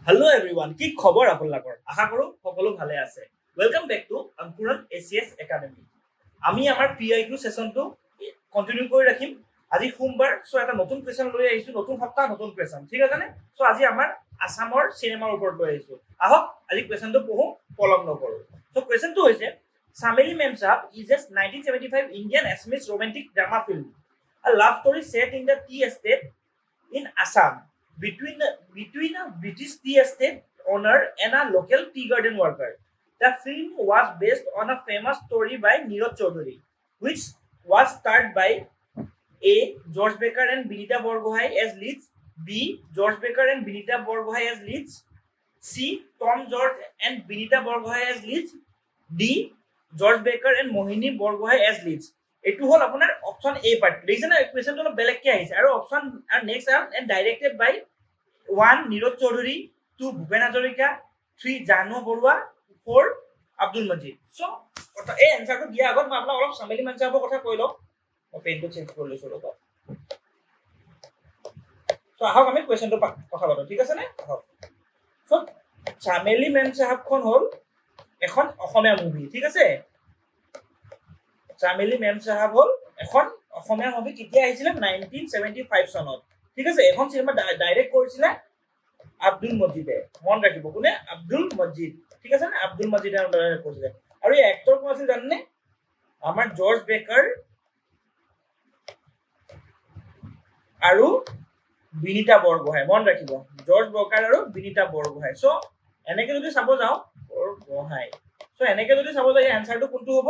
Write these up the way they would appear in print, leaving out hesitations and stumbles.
Hello everyone, কি খবৰ আপোনালোকৰ? আশা কৰো সকলো ভালে আছে। Welcome back to Ankuran এচিএস academy. আমি আমাৰ PIQ সেশনটো কন্টিনিউ কৰি ৰাখিম। আজি সোমবাৰ, সো এটা নতুন কোৱেশ্চন লৈ আহিছো, নতুন সপ্তাহ নতুন কোৱেশ্চন, ঠিক আছে নে? সো আজি আমাৰ আসামৰ সিনেমাৰ ওপৰত লৈ আহিছো। আহক আজি কোৱেশ্চনটো পঢ়ো, পলম নকৰো। সো কোৱেশ্চনটো হৈছে চামেলি মেম সাহেব is a 1975 Indian Assamese romantic drama film. A love story set in the tea estate in Assam between a British tea estate owner and a local tea garden worker. The film was based on a famous story by Niraj Chaudhary, which was starred by A. George Baker and Binita Borgohai as leads, B. George Baker and Binita Borgohai as leads, C. Tom George and Binita Borgohai as leads, D. George Baker and Mohini Borgohai as leads. এইটো হল আপোনাৰ option A part. দেখিছে না কোৱেশ্চনটো অলপ বেলেগকে আহিছে আৰু option আৰু next আৰু ডাইৰেক্টেড বাই 1 নীৰজ চৌধুৰী, 2 ভূপেন হাজৰিকা, 3 জাহ্নু বৰুৱা, 4 আব্দুল মজিদ। সো এই এনসাৰটো দিয়া আগত মই আপোনাক অলপ চামেলি মেম সাহেবৰ কথা কৈ লওঁ। মই পেনটো চেঞ্জ কৰি লৈছো ৰ'ব। সো আহক আমি কোৱেশ্চনটো কথা পাতো, ঠিক আছে নে? আহক। সো চামেলি মেম সাহেবখন হ'ল এখন অসমীয়া মুভি, ঠিক আছে? চামেলি মেম সাহেব হ'ল এখন অসমীয়া মুভি। কেতিয়া আহিছিলে? 1975 চনত, ঠিক আছে? এখন চিনেমা ডাইৰেক্ট কৰিছিলে আব্দুল মজিদে। মন ৰাখিব, কোনে? আব্দুল মজিদ, ঠিক আছে নে? আব্দুল মজিদে ডাইৰেক্ট কৰিছিলে। আৰু এই এক্টৰ কোন আছিল জানেনে? আমাৰ জৰ্জ বেকাৰ আৰু বিনীতা বৰগোহাঁই। মন ৰাখিব, জৰ্জ বেকাৰ আৰু বিনীতা বৰগোহাঁই। সো এনেকে যদি চাব যাওঁ বৰগোহাঁই, সো এনেকে যদি চাব যাওঁ এনসাৰটো কোনটো হ'ব?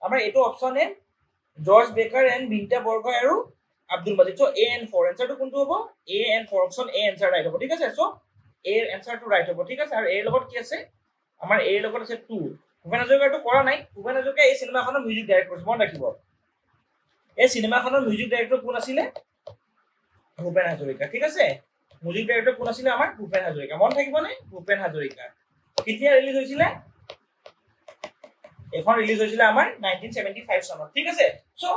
আমাৰ এইটো অপশন এ, জৰ্জ বেকাৰ এণ্ড বিনীতা বৰগোহাঁই আৰু Abdul Majid. So A and 4 এনসাৰটো কোনটো হ'ব? A and 4 option A answer right হ'ব, ঠিক আছে? সো এৰ এনসাৰটো ৰাইট হ'ব, ঠিক আছে? আৰু এৰ লগত কি আছে? আমাৰ এৰ লগত আছে 2। ভূপেন হাজৰিকাটো কৰা নাই। ভূপেন হাজৰিকা এই চিনেমাখনৰ মিউজিক ডাইৰেক্ট কৰিছে, মন ৰাখিব। এই চিনেমাখনৰ মিউজিক ডাইৰেক্টৰ কোন আছিলে? ভূপেন হাজৰিকা, ঠিক আছে? মিউজিক ডাইৰেক্টৰ কোন আছিলে? আমাৰ ভূপেন হাজৰিকা। মন থাকিবনে? ভূপেন হাজৰিকা। কেতিয়া ৰিলিজ হৈছিলে? এখন ৰিলিজ হৈছিলে আমাৰ 1975 চনত, ঠিক আছে? সো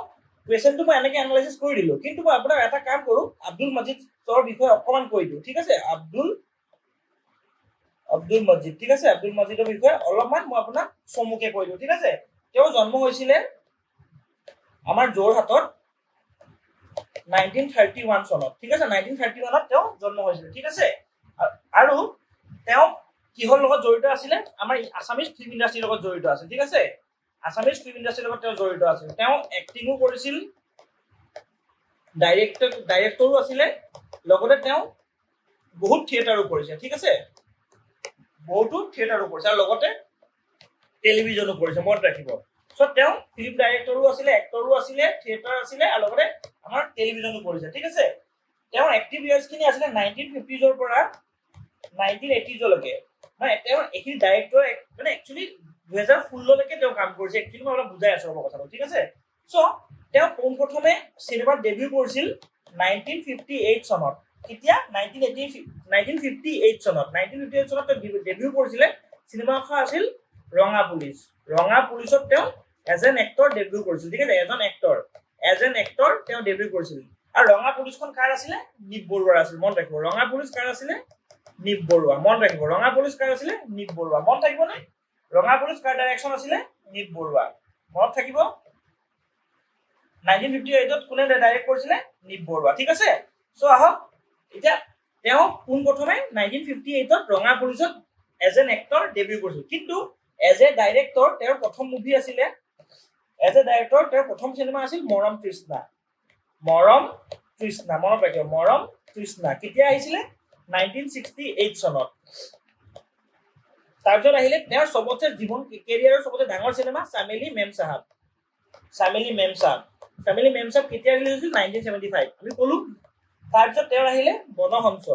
কোৱেশ্চনটো মই এনেকে এনালাইসিস কৰি দিলো, কিন্তু মই আপোনাক এটা কাম কৰো, আব্দুল মজিদৰ বিষয়ে অকমান কৈ দিওঁ, ঠিক আছে? আব্দুল মজিদ, ঠিক আছে? আব্দুল মজিদৰ বিষয়ে অলপমান মই আপোনাক চমুকে কৈ দিওঁ, ঠিক আছে? তেওঁ জন্ম হৈছিলে আমাৰ যোৰহাটত 1931 চনত, ঠিক আছে? 1931ত তেওঁ জন্ম হৈছিলে, ঠিক আছে? আৰু তেওঁ কিহৰ লগত জড়িত আছিলে? আমাৰ আছামিজ ফিল্ম ইণ্ডাষ্ট্ৰীৰ লগত জড়িত আছিল, ঠিক আছে? আছামিজ ফিল্ম ইণ্ডাষ্ট্ৰীৰ লগত তেওঁ জড়িত আছিল। তেওঁ এক্টিঙো কৰিছিল, ডাইৰেক্টৰো আছিলে, লগতে তেওঁ বহুত থিয়েটাৰো কৰিছে, ঠিক আছে? বহুতো থিয়েটাৰো কৰিছে আৰু লগতে টেলিভিছনো কৰিছে, মনত ৰাখিব। সো তেওঁ ফিল্ম ডাইৰেক্টৰো আছিলে, এক্টৰো আছিলে, থিয়েটাৰ আছিলে আৰু লগতে আমাৰ টেলিভিছনো কৰিছে, ঠিক আছে? তেওঁৰ এক্টিভ ইয়াৰ্ছখিনি আছিলে 1950ৰ পৰা 1980লৈকে। মানে তেওঁ এইখিনি ডাইৰেক্টৰ মানে একচুৱেলি 2016লৈকে তেওঁ কাম কৰিছে। একচুৱেলি মই অলপ বুজাই আছো ৰ'ব কথাটো, ঠিক আছে? সো তেওঁ পোনপ্ৰথমে চিনেমাত ডেবিউ কৰিছিল 1958 চনত। কেতিয়া? 1958 চনত। 1958 চনত তেওঁ ডেবিউ কৰিছিলে। চিনেমাখন আছিল ৰঙা পুলিচ। ৰঙা পুলিচত তেওঁ এজ এন এক্টৰ ডেবিউ কৰিছিল, ঠিক আছে? এজ এন এক্টৰ তেওঁ ডেবিউ কৰিছিল। আৰু ৰঙা পুলিচখন কাৰ আছিলে? নিপ বৰুৱাৰ আছিল, মন ৰাখিব। ৰঙা পুলিচ কাৰ আছিলে? নিপ বৰুৱা, মন ৰাখিব। ৰঙা পুলিচ কাৰ আছিলে? নিপ বৰুৱা। মন থাকিব নে? ৰঙা পুলিচ কাৰ ডাইৰেকশ্যন আছিলে? নিপ বৰুৱা। মনত থাকিব। 1958ত কোনে ডাইৰেক্ট কৰিছিলে? নিপ বৰুৱা, ঠিক আছে? সো আহক এতিয়া তেওঁ পোনপ্ৰথমে 1958ত ৰঙা পুলিচত এজ এন এক্টৰ ডেবিউ কৰিছিল। কিন্তু এজ এ ডাইৰেক্টৰ তেওঁৰ প্ৰথম মুভি আছিলে, এজ এ ডাইৰেক্টৰ তেওঁৰ প্ৰথম চিনেমা আছিল মৰম তৃষ্ণা। মৰম তৃষ্ণা, মনত ৰাখিব। মৰম তৃষ্ণা কেতিয়া আহিছিলে? 1968 চনত। তাৰপিছত আহিলে তেওঁৰ চবতছে জীৱন কেৰিয়াৰৰ চবতছে ডাঙৰ চিনেমা চামেলি মেম সাহেব। চামেলি মেম সাহেব কেতিয়া ৰিলিজ হৈছিল? 1975 আমি ক'লো। তাৰপিছত তেওঁৰ আহিলে বনহংস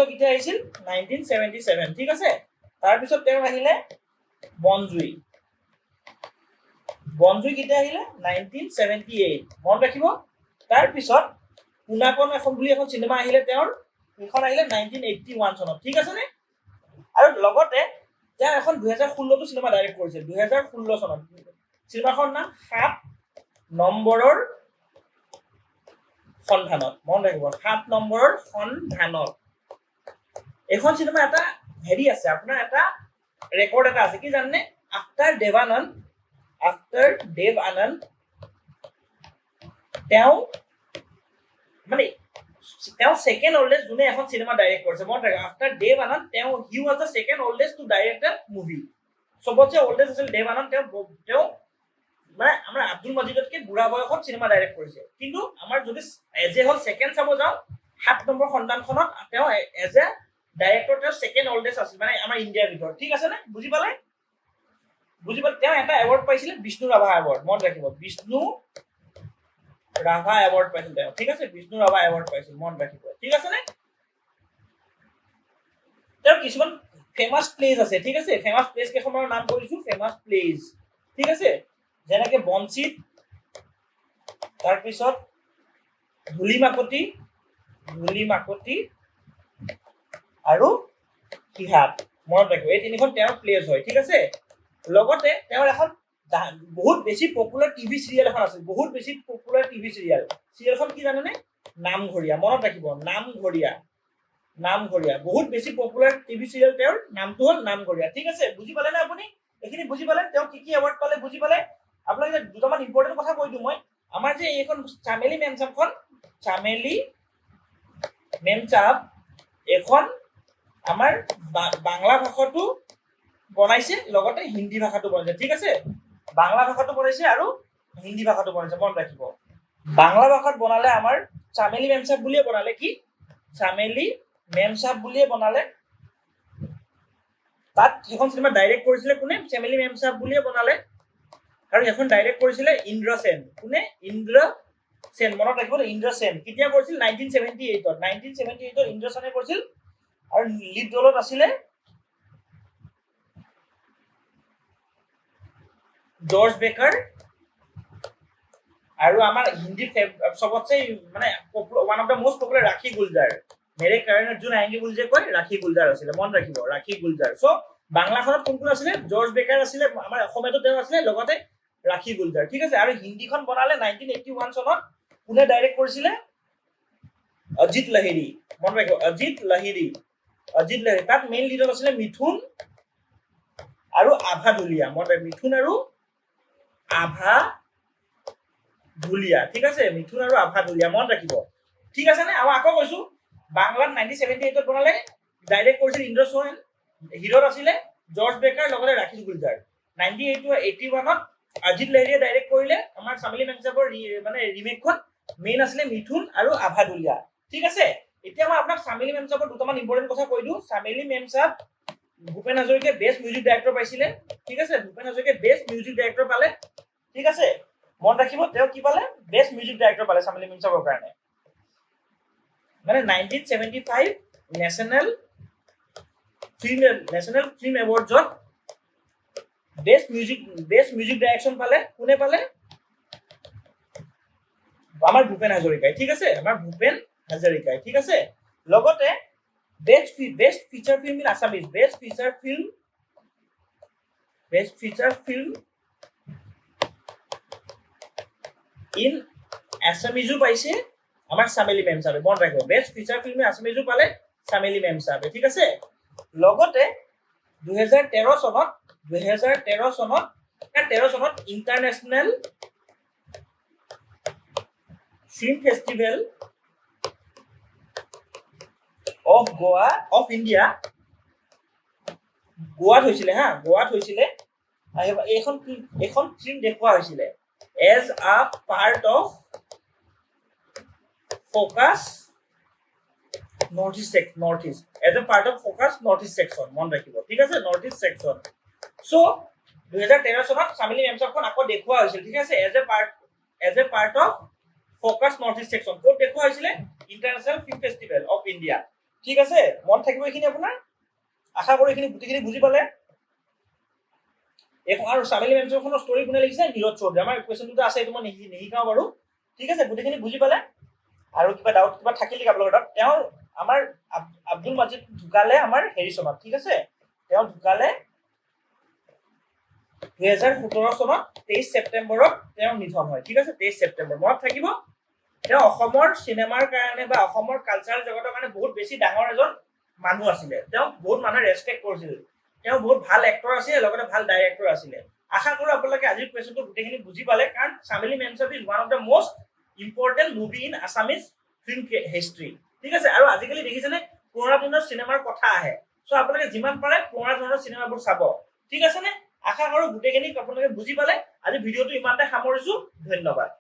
কেতিয়া আহিছিল? 1977, ঠিক আছে? তাৰপিছত তেওঁৰ আহিলে বনজুই কেতিয়া আহিলে? 1978, মনত ৰাখিব। তাৰপিছত পুনাকন এখন বুলি এখন চিনেমা আহিলে তেওঁৰ, সেইখন আহিলে 1981 চনত, ঠিক আছে নে? আৰু লগতে তেওঁ এখন 2016টো চিনেমা ডাইৰেক্ট কৰিছিল, 2016 চনত। চিনেমাখনৰ নাম 7 নম্বৰৰ সন্ধানত মনত ৰাখিব 7 নম্বৰৰ সন্ধানত এখন চিনেমা এটা হেৰি আছে আপোনাৰ এটা ৰেকৰ্ড এটা আছে কি জানে আফটাৰ দেৱ আনন্দ তেওঁ মানে তেওঁ সেকেন্ড ওল্ডেষ্ট যোনে এখন চিনেমা ডাইৰেক্ট কৰিছে মনত ৰাখিব আফটাৰ দেৱ আনন্দ তেওঁ he was the second oldest to direct a movie সবতছে ওল্ডেষ্ট আছিল দেৱ আনন্দ তেওঁ মানে আমাৰ আব্দুল মজিদতকে বুঢ়া বয়সত চিনেমা ডাইৰেক্ট কৰিছে কিন্তু আমাৰ যদি এজ এ হল সেকেন্ড চাব যাওঁ 7 নম্বৰ সন্ধানখনত তেওঁ এজ এ ডাইৰেক্টৰ তেওঁ সেকেন্ড ওল্ডেষ্ট আছিল মানে আমাৰ ইণ্ডিয়াৰ ভিতৰত ঠিক আছে নে বুজি পালে তেওঁ এটা এৱাৰ্ড পাইছিলে বিষ্ণু ৰাভা এৱাৰ্ড মনত ৰাখিব বিষ্ণু ৰাভা এৱাৰ্ড পাইছিল তেওঁ ঠিক আছে বিষ্ণু ৰাভা এৱাৰ্ড পাইছিল মনত ৰাখিব ঠিক আছে নে তেওঁৰ কিছুমান ফেমাস প্লেজ আছে ঠিক আছে ফেমাস প্লেজ কেইখনৰ নাম কৈছো ফেমাস প্লেজ ঠিক আছে যেনেকে বঞ্চিত তাৰপিছত ধূলি মাকতি আৰু কিহাত মনত ৰাখিব এই তিনিখন তেওঁৰ প্লেজ হয় ঠিক আছে লগতে তেওঁৰ এখন বহুত বেছি পপুলাৰ টিভি চিৰিয়েল এখন আছিল বহুত বেছি পপুলাৰ টিভি চিৰিয়েলখন কি জানেনে নামঘৰীয়া মনত ৰাখিব নামঘৰীয়া বহুত বেছি পপুলাৰ টিভি চিৰিয়েল তেওঁৰ নামটো হ'ল নামঘৰীয়া ঠিক আছে বুজি পালে নে আপুনি এইখিনি বুজি পালে তেওঁ কি এৱাৰ্ড পালে বুজি পালে আপোনাক দুটামান ইম্পৰ্টেণ্ট কথা কৈ দিওঁ মই আমাৰ যে এইখন চামেলি মেমচাপ এখন আমাৰ বাংলা ভাষাটো বনাইছে লগতে হিন্দী ভাষাটো বনাইছে ঠিক আছে বাংলা ভাষাটো বনাইছে আৰু হিন্দী ভাষাটো বনাইছে মনত ৰাখিব বাংলা ভাষাত বনালে আমাৰ চামেলি মেমচাপ বুলিয়ে বনালে কি চামেলি মেমচাপ বুলিয়ে বনালে তাত এখন চিনেমা ডাইৰেক্ট কৰিছিলে কোনে চামেলি মেমচাপ বুলিয়ে বনালে আৰু এখন ডাইৰেক্ট কৰিছিলে ইন্দ্ৰসেন কোনে ইন্দ্ৰসেন মনত ৰাখিব ইন্দ্ৰসেন কেতিয়া কৰিছিল 1978 ইন্দ্ৰসেনে কৰিছিল আৰু লিড ৰলত আছিলে জৰ্জ বেকাৰ আৰু আমাৰ হিন্দী সবতছে মানে one of the most popular ৰাখি গুলজাৰ মেৰে কাৰণ অৰ্জুন আয়েংগে বুলি যে কয় ৰাখি গুলজাৰ আছিলে মনত ৰাখিব ৰাখি গুলজাৰ চ' বাংলাখনত কোন আছিলে জৰ্জ বেকাৰ আছিলে আমাৰ অসমীয়াতো তেওঁ আছিলে লগতে ৰাখি গুলজাৰ ঠিক আছে আৰু হিন্দীখন বনালে 1981 চনত কোনে ডাইৰেক্ট কৰিছিলে অজিত লাহিৰী মনত ৰাখিব অজিত লাহিৰী তাত মেইন লিডত আছিলে মিথুন আৰু আভা ধুলিয়া মনত মিথুন আৰু আভা ধুলিয়া ঠিক আছে মিথুন আৰু আভা ধুলিয়া মনত ৰাখিব ঠিক আছে নে আৰু আকৌ কৈছো বাংলাত 1978 বনালে ডাইৰেক্ট কৰিছিল ইন্দ্ৰসেন হিৰোত আছিলে জৰ্জ বেকাৰ লগতে ৰাখি গুলজাৰ 1981ত অজিত লাহিৰীয়ে ডাইৰেক্ট কৰিলে আমাৰ চামেলি মেমচাপৰ মানে ৰিমেকখন মেইন আছিলে মিথুন আৰু আভা ধুলিয়া ঠিক আছে এতিয়া মই আপোনাক চামেলি মেমচাপৰ দুটামান ইম্পৰ্টেণ্ট কথা কৈ দিওঁ চামেলি মেমচাপ ভূপেন হাজৰিকাই বেষ্ট মিউজিক ডাইৰেক্টৰ পাইছিলে ঠিক আছে ভূপেন হাজৰিকাই বেষ্ট মিউজিক ডাইৰেক্টৰ পালে ঠিক আছে মনত ৰাখিব তেওঁ কি পালে বেষ্ট মিউজিক ডাইৰেক্টৰ পালে চামেলি মেমচাপৰ কাৰণে মানে 1975 নেশ্যনেল ফিল্ম এৱাৰ্ডছত বেষ্ট মিউজিক ডাইৰেকশ্যন পালে কোনে পালে আমাৰ ভূপেন হাজৰিকাই ঠিক আছে আমাৰ ভূপেন হাজৰিকাই ঠিক আছে লগতে best feature film in Assamese best feature film in আছামিজো পাইছে আমাৰ চামেলি মেমচাপে মনত ৰাখিব বেষ্ট ফিচাৰ ফিল্ম ইন আছামিজো পালে চামেলি মেমচাপে ঠিক আছে লগতে 2013 চনত international film festival of India গোৱাত হৈছিলে এইখন ফিল্ম দেখুওৱা হৈছিলে as a part of focus north east as a part of focus north east section মনত ৰাখিব ঠিক আছে নৰ্থ ইষ্ট ছেকশ্যন চ' 2013 চনত চামেলি মেমচাপখন আকৌ দেখুওৱা হৈছিল ঠিক আছে as a part of focus north east section ক'ত দেখুওৱা হৈছিলে international film festival of India ঠিক আছে মনত থাকিব এইখিনি আপোনাৰ আশা কৰো এইখিনি গোটেইখিনি বুজি পালে এখন আৰু চামেলি মেমচাপখনৰ ষ্টৰি কোনে লিখিছে নীৰজ চৌধুৰী আমাৰ কুৱেশ্যনটো আছে এইটো মই নিশিকাওঁ বাৰু ঠিক আছে গোটেইখিনি বুজি পালে আৰু কিবা ডাউট কিবা থাকিলে আপোনালোকৰ তাত তেওঁ আমাৰ আব্দুল মজিদ ঢুকালে আমাৰ হেৰি চনত ঠিক আছে তেওঁ ঢুকালে 2017 চনত 23 ছেপ্টেম্বৰত তেওঁৰ নিধন হয় ঠিক আছে 23 ছেপ্টেম্বৰ মনত থাকিব তেওঁ অসমৰ চিনেমাৰ কাৰণে বা অসমৰ কালচাৰেল জগতৰ কাৰণে বহুত বেছি ডাঙৰ এজন মানুহ আছিলে তেওঁ বহুত মানুহে ৰেছপেক্ট কৰিছিল তেওঁ বহুত ভাল এক্টৰ আছিলে লগতে ভাল ডাইৰেক্টৰ আছিলে আশা কৰোঁ আপোনালোকে আজিৰ কুৱেশ্যনটো গোটেইখিনি বুজি পালে কাৰণ Chameli Memsaab is one of the most important movie in Assamese film history ঠিক আছে আৰু আজিকালি দেখিছেনে পুৰণা দিনৰ চিনেমাৰ কথা আহে চ' আপোনালোকে যিমান পাৰে পুৰণা ধৰণৰ চিনেমাবোৰ চাব ঠিক আছে নে আশা কৰোঁ গোটেইখিনি আপোনালোকে বুজি পালে আজি ভিডিঅ'টো ইমানতে সামৰিছোঁ ধন্যবাদ